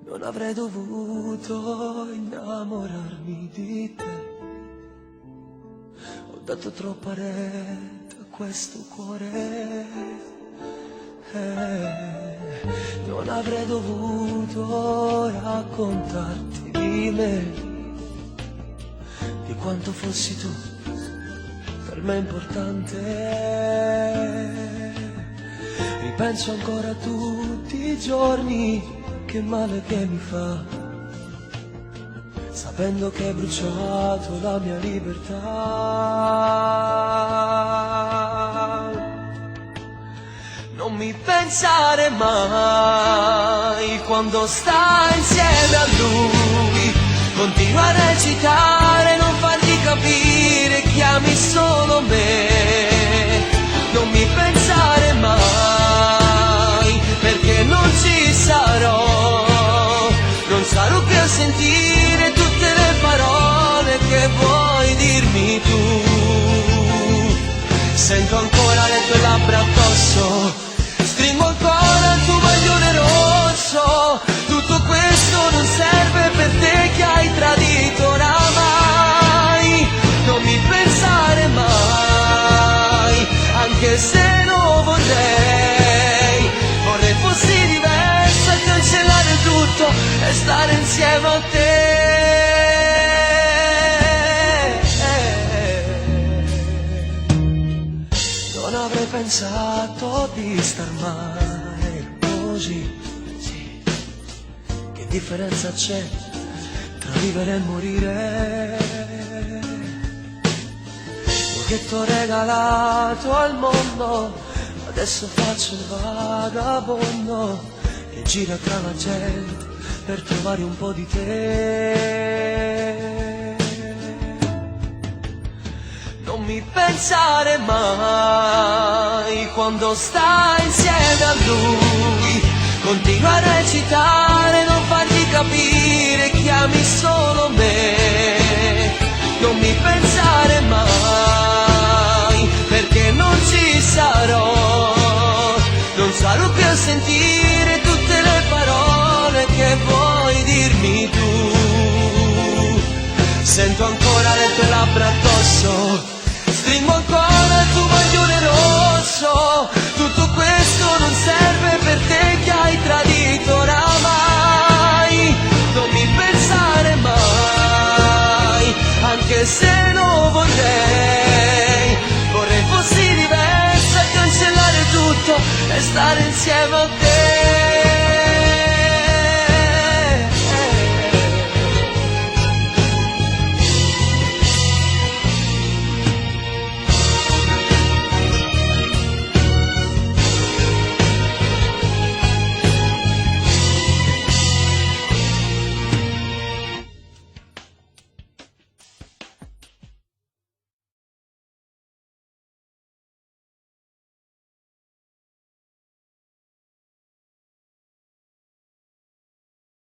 Non avrei dovuto innamorarmi di te. Ho dato troppa retta a questo cuore. Non avrei dovuto raccontarti di me, di quanto fossi tu per me importante. Ripenso ancora a tutti i giorni, che male che mi fa, sapendo che hai bruciato la mia libertà. Non mi pensare mai quando stai insieme a lui, continua a recitare, non fargli capire che ami solo me. Non mi pensare mai, perché non ci sarò, non sarò qui a sentire tutte le parole che vuoi dirmi tu. Sento ancora le tue labbra addosso, stringo ancora il tuo maglione rosso. Tutto questo non serve per te che hai tradito oramai. Non mi pensare mai, anche se non vorrei. Vorrei fossi diverso e cancellare tutto e stare insieme a te. Non avrei pensato di star mai così, sì. Che differenza c'è tra vivere e morire? Io che t'ho regalato al mondo, adesso faccio il vagabondo che gira tra la gente per trovare un po' di te. Non mi pensare mai quando stai insieme a lui, continua a recitare, non fargli capire che ami solo me. Non mi pensare mai, perché non ci sarò, non sarò qui a sentire tutte le parole che vuoi dirmi tu. Sento ancora le tue labbra addosso, stringo ancora il tuo maglione rosso. Tutto questo non serve per te che hai tradito oramai. Non mi pensare mai, anche se non vorrei. Vorrei fossi diverso e cancellare tutto e stare insieme a te.